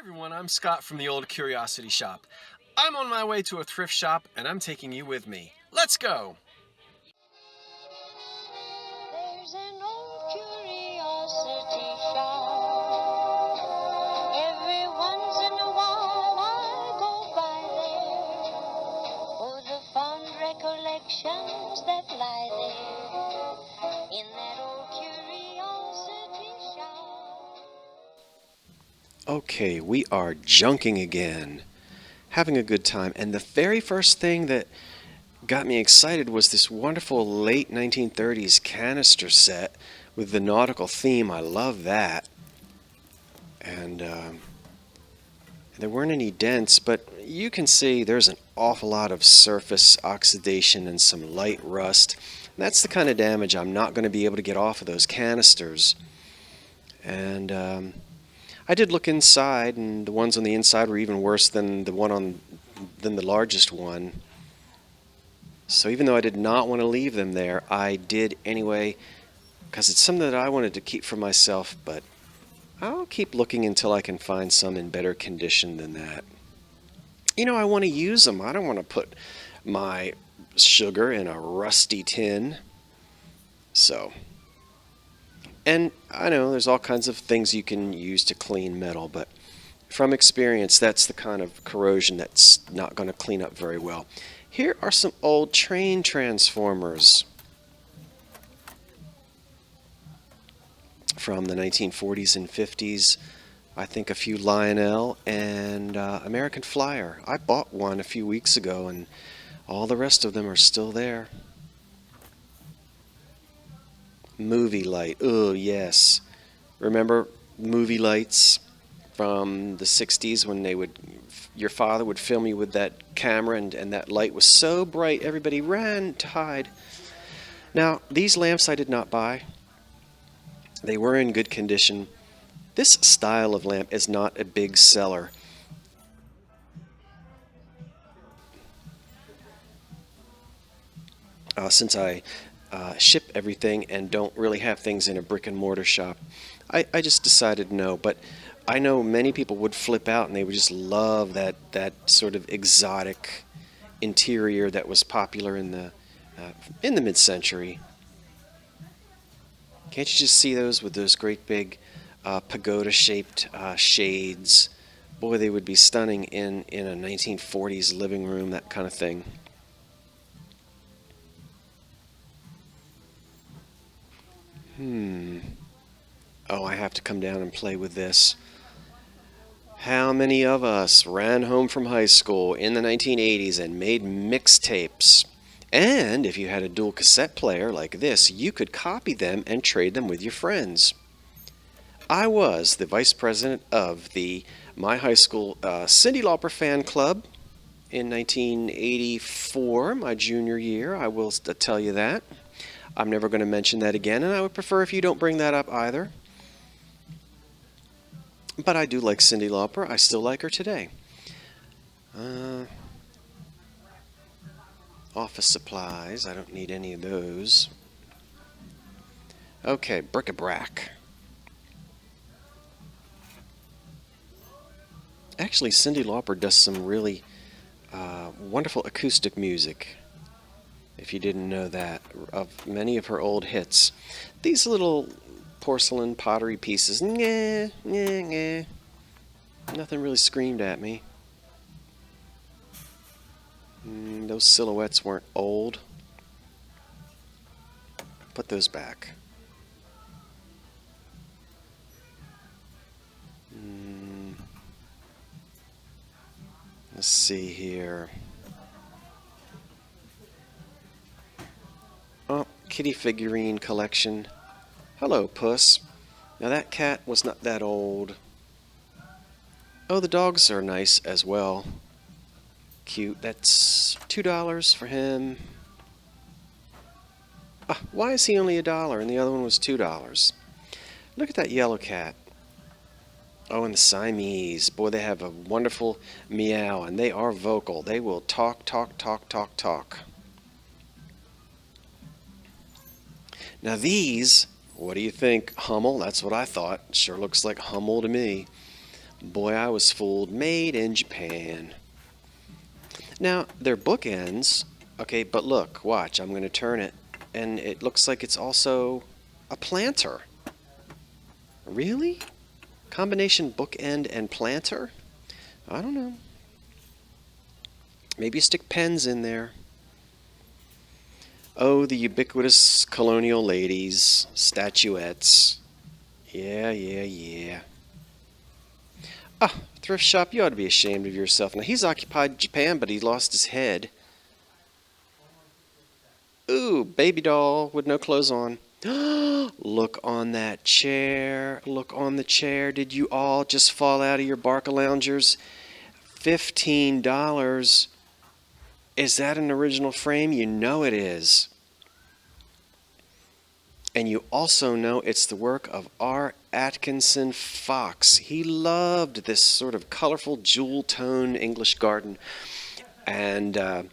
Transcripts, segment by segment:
Everyone, I'm Scott from the Old Curiosity Shop. I'm on my way to a thrift shop and I'm taking you with me. Let's go! There's an old curiosity shop. Every once in a while I go by there for the fond recollections that lie there in that old curiosity shop. Okay, we are junking again, having a good time, and the very first thing that got me excited was this wonderful late 1930s canister set with the nautical theme. I love that. And there weren't any dents, but you can see there's an awful lot of surface oxidation and some light rust. That's the kind of damage I'm not going to be able to get off of those canisters. And I did look inside, and the ones on the inside were even worse than the largest one. So even though I did not want to leave them there, I did anyway, because it's something that I wanted to keep for myself, but I'll keep looking until I can find some in better condition than that. You know, I want to use them. I don't want to put my sugar in a rusty tin. So, and I know there's all kinds of things you can use to clean metal, but from experience, that's the kind of corrosion that's not going to clean up very well. Here are some old train transformers from the 1940s and 50s. I think a few Lionel and American Flyer. I bought one a few weeks ago, and all the rest of them are still there. Movie light. Oh, yes. Remember movie lights from the 60s when your father would film you with that camera, and that light was so bright everybody ran to hide. Now, these lamps I did not buy. They were in good condition. This style of lamp is not a big seller. Since I ship everything and don't really have things in a brick and mortar shop, I just decided no. But I know many people would flip out and they would just love that sort of exotic interior that was popular in the mid-century. Can't you just see those with those great big pagoda-shaped shades? Boy, they would be stunning in a 1940s living room, that kind of thing. Oh, I have to come down and play with this. How many of us ran home from high school in the 1980s and made mixtapes? And if you had a dual cassette player like this, you could copy them and trade them with your friends. I was the vice president of my high school Cyndi Lauper fan club in 1984, my junior year. I will tell you that. I'm never going to mention that again, and I would prefer if you don't bring that up either. But I do like Cyndi Lauper. I still like her today. Office supplies. I don't need any of those. Okay, bric-a-brac. Actually, Cyndi Lauper does some really wonderful acoustic music, if you didn't know that, of many of her old hits. These little porcelain pottery pieces, nothing really screamed at me. Those silhouettes weren't old. Put those back. Let's see here. Oh, kitty figurine collection. Hello, Puss. Now that cat was not that old. Oh, the dogs are nice as well. Cute. That's $2 for him. Why is he only $1 and the other one was $2? Look at that yellow cat. Oh, and the Siamese. Boy, they have a wonderful meow, and they are vocal. They will talk, talk, talk, talk, talk. Now these, what do you think? Hummel? That's what I thought. Sure looks like Hummel to me. Boy, I was fooled. Made in Japan. Now, they're bookends. Okay, but look, watch. I'm going to turn it. And it looks like it's also a planter. Really? Combination bookend and planter? I don't know. Maybe stick pens in there. Oh, the ubiquitous colonial ladies, statuettes. Yeah, yeah, yeah. Ah, thrift shop, you ought to be ashamed of yourself. Now, he's occupied Japan, but he lost his head. Ooh, baby doll with no clothes on. Look on that chair. Look on the chair. Did you all just fall out of your Barca-Loungers? $15. Is that an original frame? You know it is. And you also know it's the work of R. Atkinson Fox. He loved this sort of colorful jewel tone English garden, and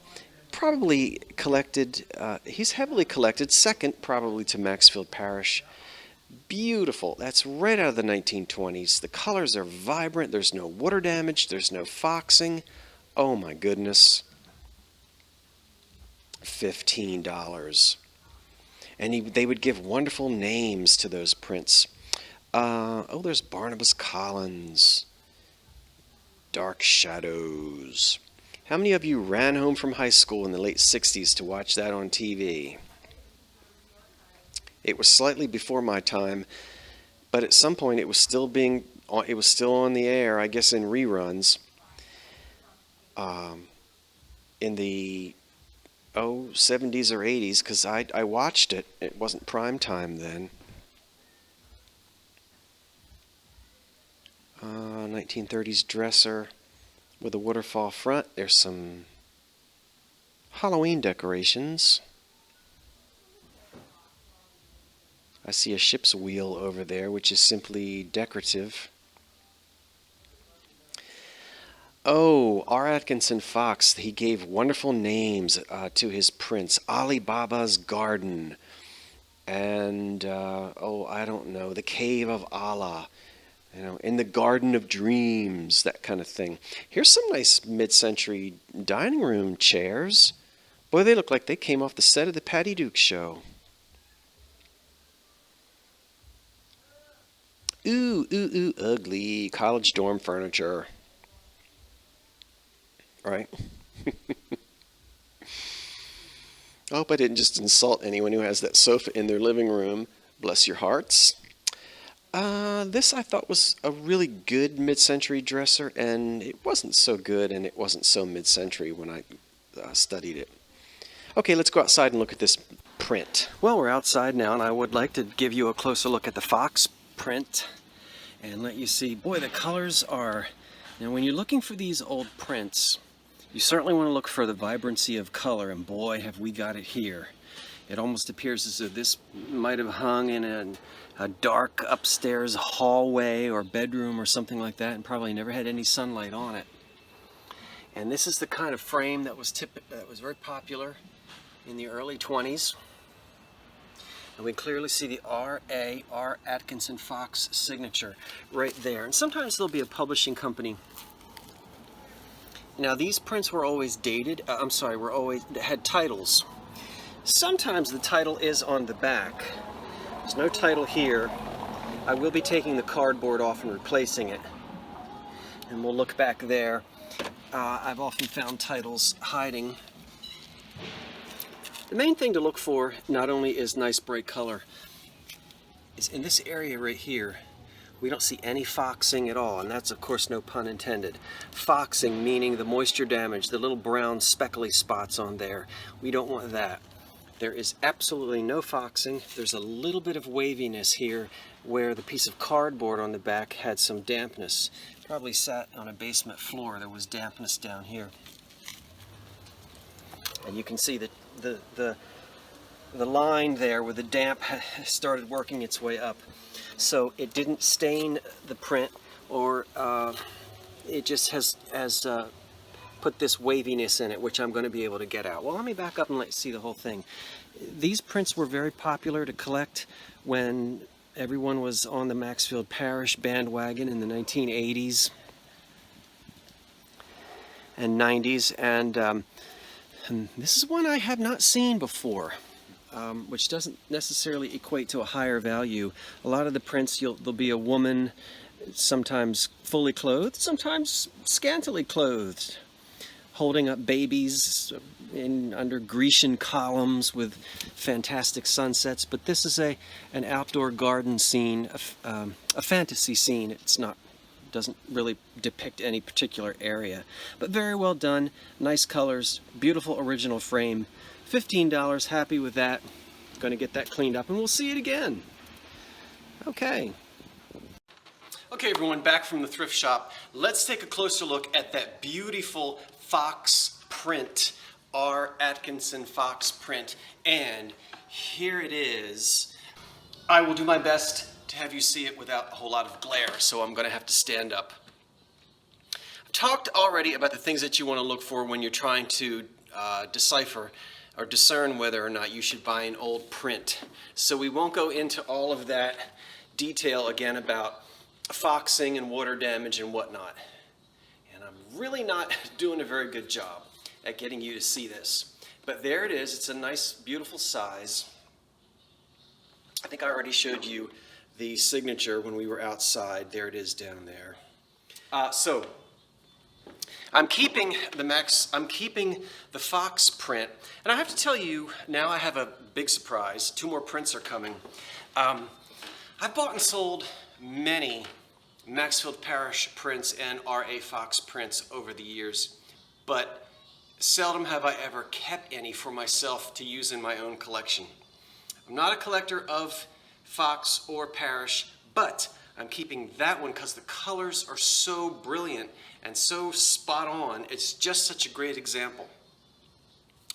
probably collected, he's heavily collected, second probably to Maxfield Parish. Beautiful. That's right out of the 1920s. The colors are vibrant. There's no water damage. There's no foxing. Oh my goodness. $15. And they would give wonderful names to those prints. Oh, there's Barnabas Collins. Dark Shadows. How many of you ran home from high school in the late 60s to watch that on TV? It was slightly before my time, but at some point it was still on the air, I guess in reruns. In the 70s or 80s, because I watched it. It wasn't prime time then. 1930s dresser with a waterfall front. There's some Halloween decorations. I see a ship's wheel over there, which is simply decorative. Oh, R. Atkinson Fox, he gave wonderful names to his prints. Ali Baba's Garden, and, I don't know, The Cave of Allah, In the Garden of Dreams, that kind of thing. Here's some nice mid-century dining room chairs. Boy, they look like they came off the set of the Patty Duke show. Ooh, ooh, ooh, ugly college dorm furniture. Right? I hope I didn't just insult anyone who has that sofa in their living room. Bless your hearts. This I thought was a really good mid-century dresser, and it wasn't so good and it wasn't so mid-century when I studied it. Okay, let's go outside and look at this print. Well, we're outside now, and I would like to give you a closer look at the Fox print and let you see, boy, the colors are... Now, when you're looking for these old prints, you certainly want to look for the vibrancy of color, and boy, have we got it here. It almost appears as though this might have hung in a dark upstairs hallway or bedroom or something like that, and probably never had any sunlight on it. And this is the kind of frame that was very popular in the early 20s. And we clearly see the R. Atkinson Fox signature right there. And sometimes there'll be a publishing company. Now, these prints were always dated. Had titles. Sometimes the title is on the back. There's no title here. I will be taking the cardboard off and replacing it. And we'll look back there. I've often found titles hiding. The main thing to look for not only is nice bright color, is in this area right here, we don't see any foxing at all, and that's of course no pun intended. Foxing meaning the moisture damage, the little brown speckly spots on there. We don't want that. There is absolutely no foxing. There's a little bit of waviness here where the piece of cardboard on the back had some dampness. Probably sat on a basement floor. There was dampness down here. And you can see that the line there where the damp started working its way up. So it didn't stain the print, or it just has put this waviness in it, which I'm going to be able to get out. Well, let me back up and let you see the whole thing. These prints were very popular to collect when Everyone was on the Maxfield Parish bandwagon in the 1980s and 90s, and this is one I have not seen before, which doesn't necessarily equate to a higher value. A lot of the prints, there'll be a woman, sometimes fully clothed, sometimes scantily clothed, holding up babies under Grecian columns with fantastic sunsets. But this is an outdoor garden scene, a fantasy scene. Doesn't really depict any particular area, but very well done. Nice colors, beautiful original frame. $15, happy with that. Going to get that cleaned up, and we'll see it again. Okay, everyone, back from the thrift shop. Let's take a closer look at that beautiful fox print, R. Atkinson fox print, and here it is. I will do my best to have you see it without a whole lot of glare, so I'm going to have to stand up. I've talked already about the things that you want to look for when you're trying to decipher or discern whether or not you should buy an old print. So we won't go into all of that detail again about foxing and water damage and whatnot. And I'm really not doing a very good job at getting you to see this. But there it is. It's a nice, beautiful size. I think I already showed you the signature when we were outside. There it is down there. So I'm keeping the fox print, and I have to tell you now I have a big surprise. 2 more prints are coming. I've bought and sold many Maxfield Parish prints and R.A. Fox prints over the years, but seldom have I ever kept any for myself to use in my own collection. I'm not a collector of Fox or Parish, but I'm keeping that one because the colors are so brilliant and so spot on. It's just such a great example.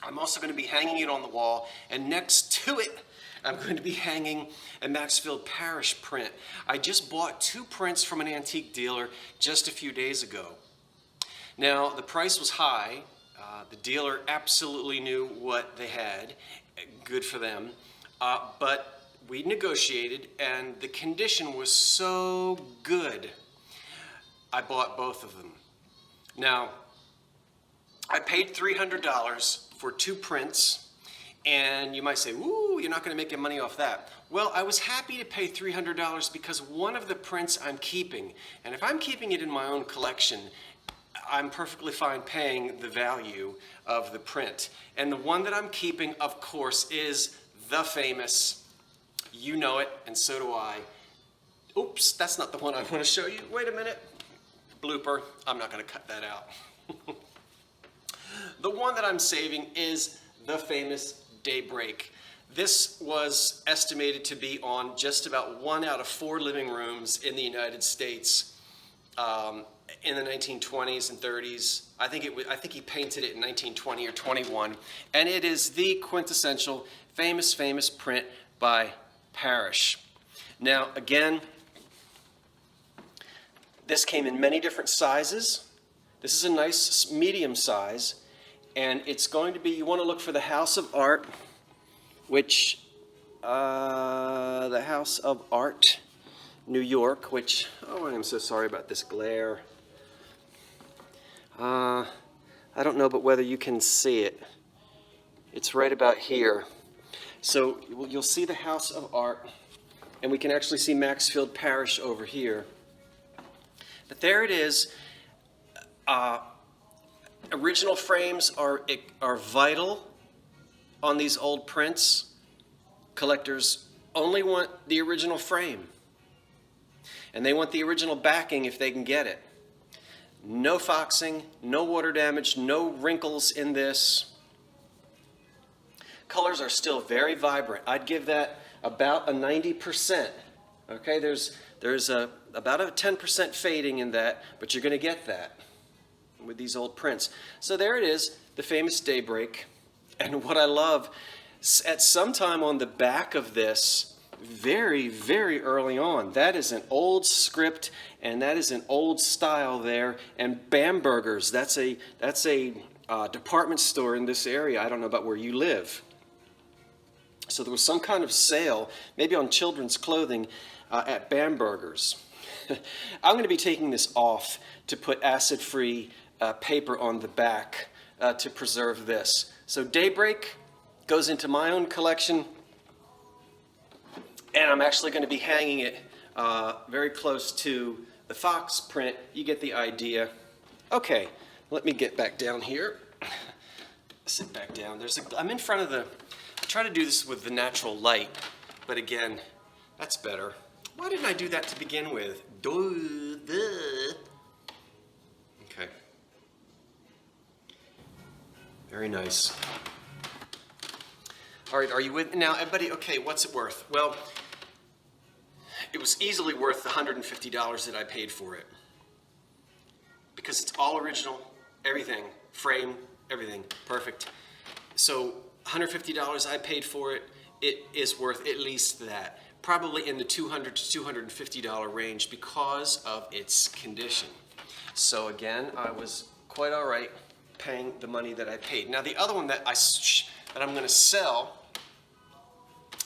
I'm also going to be hanging it on the wall, and next to it I'm going to be hanging a Maxfield Parish print. I just bought 2 prints from an antique dealer just a few days ago. Now, the price was high. The dealer absolutely knew what they had. Good for them. But we negotiated, and the condition was so good, I bought both of them. Now, I paid $300 for 2 prints, and you might say, "Ooh, you're not going to make any money off that." Well, I was happy to pay $300 because one of the prints I'm keeping, and if I'm keeping it in my own collection, I'm perfectly fine paying the value of the print. And the one that I'm keeping, of course, is the famous, you know it, and so do I. Oops, that's not the one I want to show you. Wait a minute. Blooper. I'm not going to cut that out. The one that I'm saving is the famous Daybreak. This was estimated to be on just about 1 out of 4 living rooms in the United States in the 1920s and 30s. I think he painted it in 1920 or 21, and it is the quintessential famous print by Parish. Now, again, this came in many different sizes. This is a nice medium size, and it's going to be, you want to look for the House of Art, which, the House of Art, New York, which, oh, I am so sorry about this glare. I don't know but whether you can see it. It's right about here. So you'll see the House of Art, and we can actually see Maxfield Parish over here. But there it is. Original frames are vital on these old prints. Collectors only want the original frame, and they want the original backing if they can get it. No foxing, no water damage, no wrinkles in this. Colors are still very vibrant. I'd give that about a 90%. Okay, there's about a 10% fading in that, but you're going to get that with these old prints. So there it is, the famous Daybreak. And what I love, at some time on the back of this, very, very early on, that is an old script, and that is an old style there. And Bamberger's, that's a department store in this area. I don't know about where you live. So there was some kind of sale, maybe on children's clothing, at Bamberger's. I'm going to be taking this off to put acid-free paper on the back to preserve this. So Daybreak goes into my own collection, and I'm actually going to be hanging it very close to the Fox print. You get the idea. Okay, let me get back down here. Sit back down. I'm in front of the... I try to do this with the natural light, but again, that's better. Why didn't I do that to begin with? Okay. Very nice. All right, are you with now, everybody? Okay, what's it worth? Well, it was easily worth the $150 that I paid for it, because it's all original, everything, frame, everything, perfect. So $150 I paid for it, it is worth at least that. Probably in the $200 to $250 range because of its condition. So again, I was quite all right paying the money that I paid. Now the other one that I'm going to sell,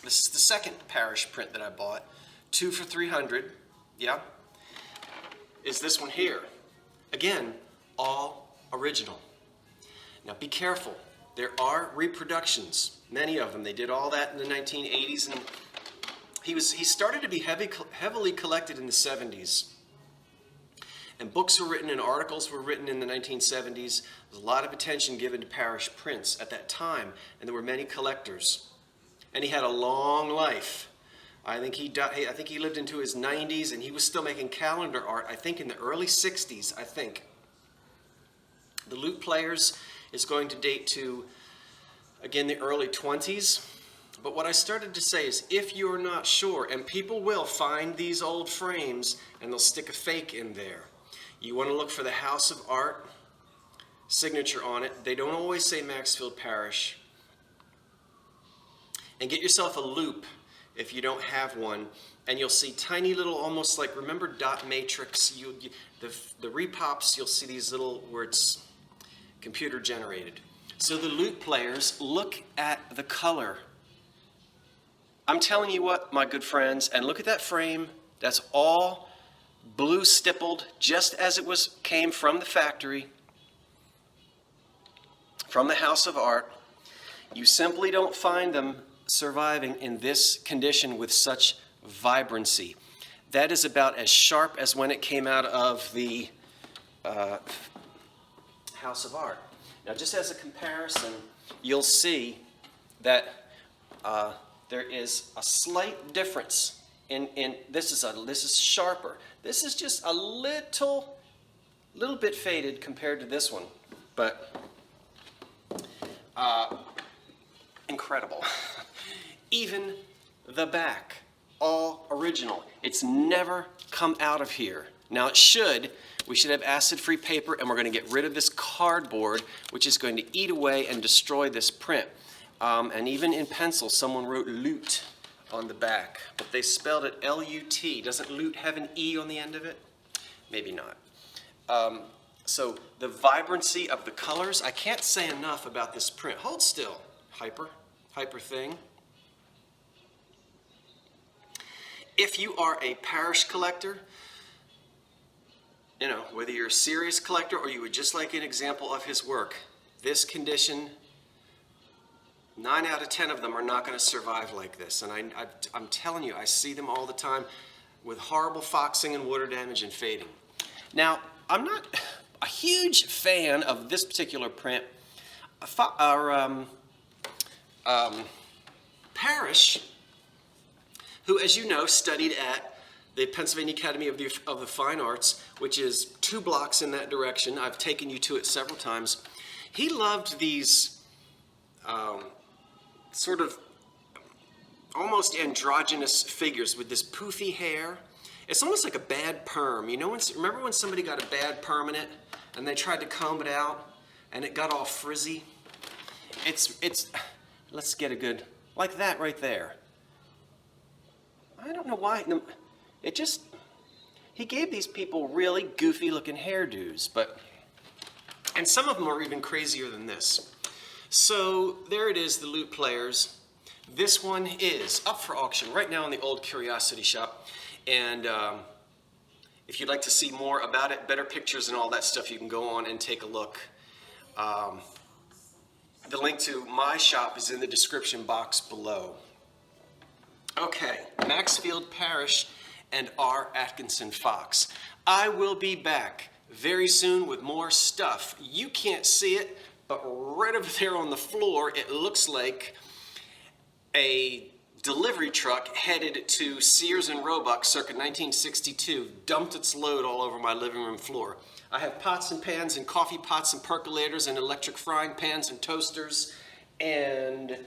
this is the second Parish print that I bought, 2 for $300, yeah, is this one here. Again, all original. Now be careful. There are reproductions, many of them. They did all that in the 1980s, and he started to be heavily collected in the 70s. And books were written and articles were written in the 1970s. There was a lot of attention given to Parish prints at that time, and there were many collectors. And he had a long life. I think he died, I think he lived into his 90s, and he was still making calendar art, I think in the early 60s, I think. The Lute Players is going to date to, again, the early 20s. But what I started to say is, if you're not sure, and people will find these old frames and they'll stick a fake in there, you want to look for the House of Art signature on it. They don't always say Maxfield Parish. And get yourself a loop if you don't have one, and you'll see tiny little, almost like, remember dot matrix? The repops, you'll see these little, where it's computer generated. So the Lute Players, look at the color. I'm telling you what, my good friends, and look at that frame. That's all blue stippled, just as it came from the factory, from the House of Art. You simply don't find them surviving in this condition with such vibrancy. That is about as sharp as when it came out of the House of Art. Now, just as a comparison, you'll see that there is a slight difference in this is sharper. This is just a little bit faded compared to this one, but incredible. Even the back, all original. It's never come out of here. Now it should. We should have acid-free paper, and we're going to get rid of this cardboard, which is going to eat away and destroy this print. And even in pencil, someone wrote Lute on the back, but they spelled it L-U-T. Doesn't Lute have an E on the end of it? Maybe not. So the vibrancy of the colors, I can't say enough about this print. Hold still, hyper thing. If you are a Parish collector, you know, whether you're a serious collector or you would just like an example of his work, this condition, 9 out of 10 of them are not going to survive like this. And I'm telling you, I see them all the time with horrible foxing and water damage and fading. Now, I'm not a huge fan of this particular print. Our Parish, who, as you know, studied at the Pennsylvania Academy of the Fine Arts, which is 2 blocks in that direction. I've taken you to it several times. He loved these sort of almost androgynous figures with this poofy hair. It's almost like a bad perm. You know, remember when somebody got a bad permanent and they tried to comb it out and it got all frizzy? Let's get a good, like that right there. I don't know why. He gave these people really goofy looking hairdos, and some of them are even crazier than this. So there it is, the Lute Players. This one is up for auction right now in the Old Curiosity Shop. And if you'd like to see more about it, better pictures and all that stuff, you can go on and take a look. The link to my shop is in the description box below. Okay, Maxfield Parish and R. Atkinson Fox. I will be back very soon with more stuff. You can't see it, but right over there on the floor, it looks like a delivery truck headed to Sears and Roebuck circa 1962 dumped its load all over my living room floor. I have pots and pans and coffee pots and percolators and electric frying pans and toasters and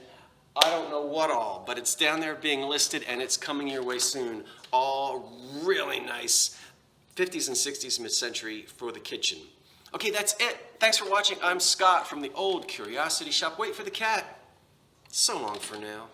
I don't know what all, but it's down there being listed and it's coming your way soon. All really nice 50s and 60s mid-century for the kitchen. Okay, that's it. Thanks for watching. I'm Scott from the Old Curiosity Shop. Wait for the cat. So long for now.